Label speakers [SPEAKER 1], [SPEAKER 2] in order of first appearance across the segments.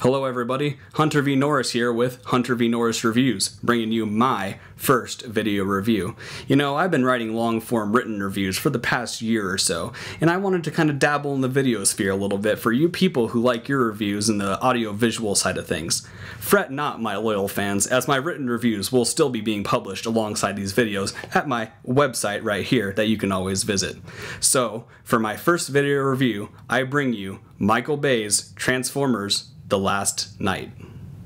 [SPEAKER 1] Hello everybody, Hunter V Norris here with Hunter V Norris Reviews, bringing you my first video review. You know, I've been writing long-form written reviews for the past year or so, and I wanted to kind of dabble in the video sphere a little bit for you people who like your reviews in the audio-visual side of things. Fret not, my loyal fans, as my written reviews will still be being published alongside these videos at my website right here that you can always visit. So, for my first video review, I bring you Michael Bay's Transformers: The Last Night.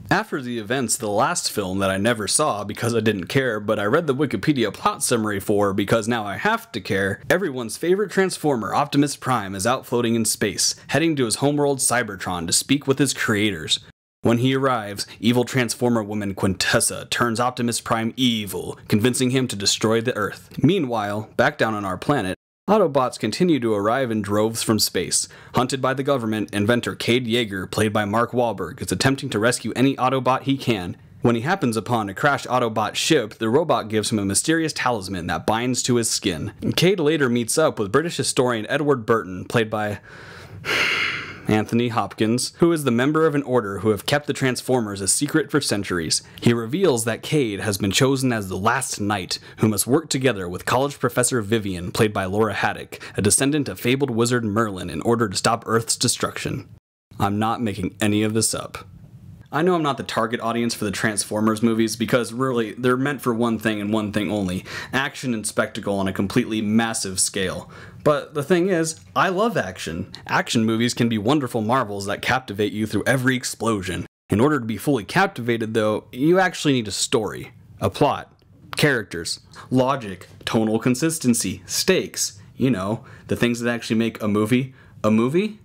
[SPEAKER 1] After the events of the last film that I never saw because I didn't care, but I read the Wikipedia plot summary for because now I have to care, everyone's favorite Transformer, Optimus Prime, is out floating in space, heading to his homeworld Cybertron to speak with his creators. When he arrives, evil Transformer woman Quintessa turns Optimus Prime evil, convincing him to destroy the Earth. Meanwhile, back down on our planet, Autobots continue to arrive in droves from space. Hunted by the government, inventor Cade Yeager, played by Mark Wahlberg, is attempting to rescue any Autobot he can. When he happens upon a crashed Autobot ship, the robot gives him a mysterious talisman that binds to his skin. Cade later meets up with British historian Edward Burton, played by Anthony Hopkins, who is the member of an order who have kept the Transformers a secret for centuries. He reveals that Cade has been chosen as the last knight, who must work together with college professor Vivian, played by Laura Haddock, a descendant of fabled wizard Merlin, in order to stop Earth's destruction. I'm not making any of this up. I know I'm not the target audience for the Transformers movies because really, they're meant for one thing and one thing only: action and spectacle on a completely massive scale. But the thing is, I love action. Action movies can be wonderful marvels that captivate you through every explosion. In order to be fully captivated though, you actually need a story, a plot, characters, logic, tonal consistency, stakes. You know, the things that actually make a movie a movie?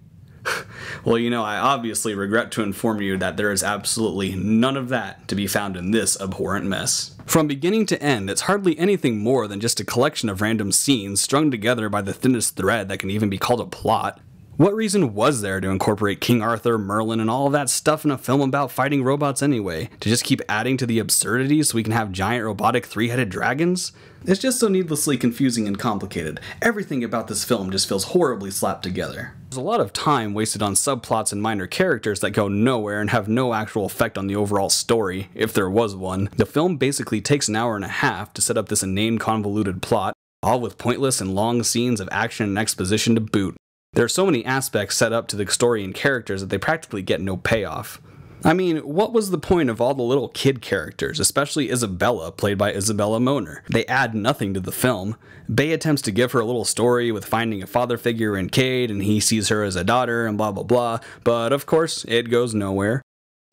[SPEAKER 1] Well, you know, I obviously regret to inform you that there is absolutely none of that to be found in this abhorrent mess. From beginning to end, it's hardly anything more than just a collection of random scenes strung together by the thinnest thread that can even be called a plot. What reason was there to incorporate King Arthur, Merlin, and all of that stuff in a film about fighting robots anyway? To just keep adding to the absurdity so we can have giant robotic three-headed dragons? It's just so needlessly confusing and complicated. Everything about this film just feels horribly slapped together. There's a lot of time wasted on subplots and minor characters that go nowhere and have no actual effect on the overall story, if there was one. The film basically takes an hour and a half to set up this inane, convoluted plot, all with pointless and long scenes of action and exposition to boot. There are so many aspects set up to the story and characters that they practically get no payoff. I mean, what was the point of all the little kid characters, especially Isabella, played by Isabella Moner? They add nothing to the film. Bay attempts to give her a little story with finding a father figure in Cade, and he sees her as a daughter, and blah blah blah, but of course, it goes nowhere.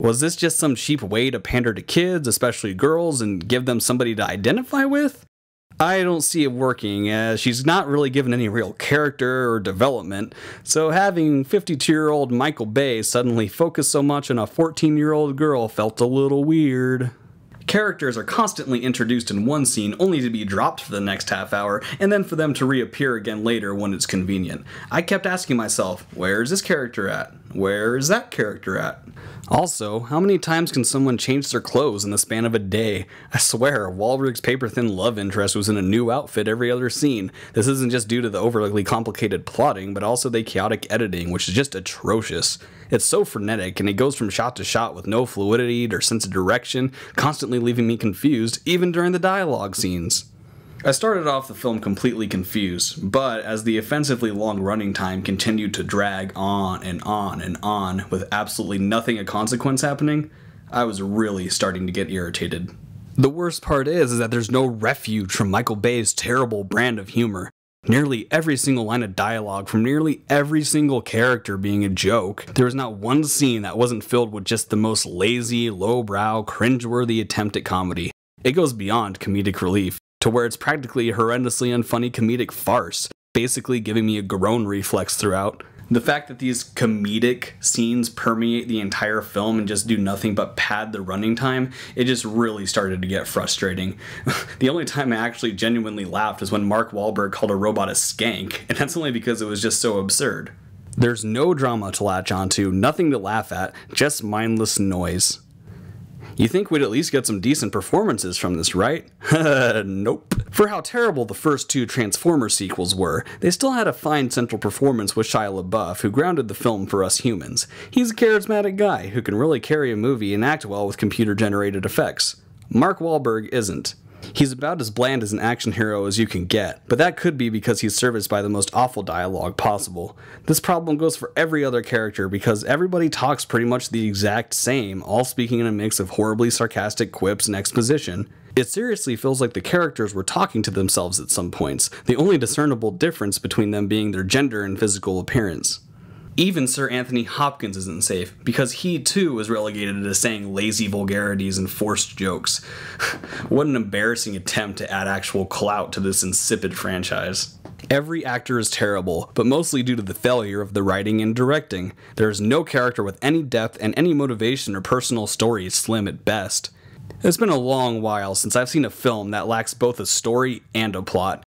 [SPEAKER 1] Was this just some cheap way to pander to kids, especially girls, and give them somebody to identify with? I don't see it working, as she's not really given any real character or development, so having 52-year-old Michael Bay suddenly focus so much on a 14-year-old girl felt a little weird. Characters are constantly introduced in one scene only to be dropped for the next half hour, and then for them to reappear again later when it's convenient. I kept asking myself, where is this character at? Where is that character at? Also, how many times can someone change their clothes in the span of a day? I swear, Wahlberg's paper-thin love interest was in a new outfit every other scene. This isn't just due to the overly complicated plotting, but also the chaotic editing, which is just atrocious. It's so frenetic, and it goes from shot to shot with no fluidity or sense of direction, constantly leaving me confused, even during the dialogue scenes. I started off the film completely confused, but as the offensively long running time continued to drag on and on and on with absolutely nothing of consequence happening, I was really starting to get irritated. The worst part is that there's no refuge from Michael Bay's terrible brand of humor. Nearly every single line of dialogue from nearly every single character being a joke. There was not one scene that wasn't filled with just the most lazy, lowbrow, cringeworthy attempt at comedy. It goes beyond comedic relief, to where it's practically a horrendously unfunny comedic farce, basically giving me a groan reflex throughout. The fact that these comedic scenes permeate the entire film and just do nothing but pad the running time, it just really started to get frustrating. The only time I actually genuinely laughed is when Mark Wahlberg called a robot a skank, and that's only because it was just so absurd. There's no drama to latch onto, nothing to laugh at, just mindless noise. You think we'd at least get some decent performances from this, right? Nope. For how terrible the first two Transformers sequels were, they still had a fine central performance with Shia LaBeouf, who grounded the film for us humans. He's a charismatic guy who can really carry a movie and act well with computer-generated effects. Mark Wahlberg isn't. He's about as bland as an action hero as you can get, but that could be because he's serviced by the most awful dialogue possible. This problem goes for every other character because everybody talks pretty much the exact same, all speaking in a mix of horribly sarcastic quips and exposition. It seriously feels like the characters were talking to themselves at some points, the only discernible difference between them being their gender and physical appearance. Even Sir Anthony Hopkins isn't safe, because he too was relegated to saying lazy vulgarities and forced jokes. What an embarrassing attempt to add actual clout to this insipid franchise. Every actor is terrible, but mostly due to the failure of the writing and directing. There is no character with any depth, and any motivation or personal story is slim at best. It's been a long while since I've seen a film that lacks both a story and a plot.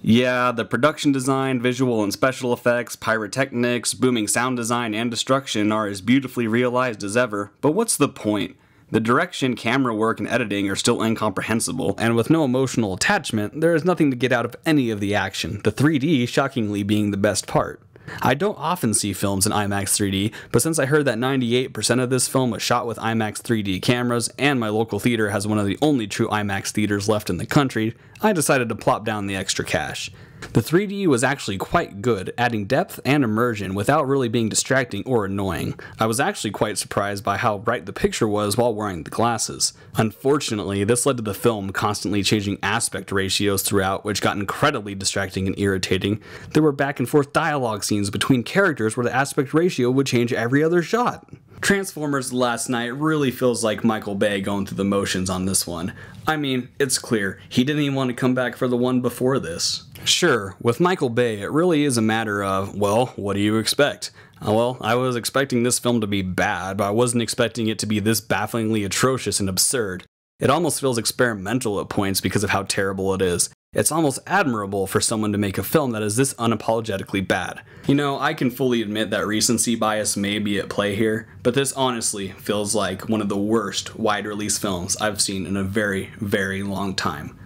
[SPEAKER 1] Yeah, the production design, visual and special effects, pyrotechnics, booming sound design, and destruction are as beautifully realized as ever, but what's the point? The direction, camera work, and editing are still incomprehensible, and with no emotional attachment, there is nothing to get out of any of the action, the 3D shockingly being the best part. I don't often see films in IMAX 3D, but since I heard that 98% of this film was shot with IMAX 3D cameras, and my local theater has one of the only true IMAX theaters left in the country, I decided to plop down the extra cash. The 3D was actually quite good, adding depth and immersion without really being distracting or annoying. I was actually quite surprised by how bright the picture was while wearing the glasses. Unfortunately, this led to the film constantly changing aspect ratios throughout, which got incredibly distracting and irritating. There were back and forth dialogue scenes between characters where the aspect ratio would change every other shot. Transformers The Last Knight really feels like Michael Bay going through the motions on this one. I mean, it's clear, he didn't even want to come back for the one before this. Sure, with Michael Bay, it really is a matter of, well, what do you expect? Well, I was expecting this film to be bad, but I wasn't expecting it to be this bafflingly atrocious and absurd. It almost feels experimental at points because of how terrible it is. It's almost admirable for someone to make a film that is this unapologetically bad. You know, I can fully admit that recency bias may be at play here, but this honestly feels like one of the worst wide-release films I've seen in a very, very long time.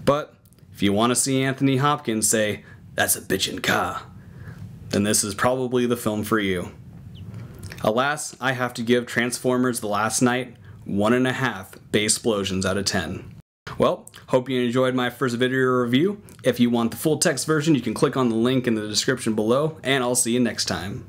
[SPEAKER 1] But if you want to see Anthony Hopkins say, "That's a bitchin' car," then this is probably the film for you. Alas, I have to give Transformers The Last Knight 1.5 base explosions out of 10. Well, hope you enjoyed my first video review. If you want the full text version, you can click on the link in the description below, and I'll see you next time.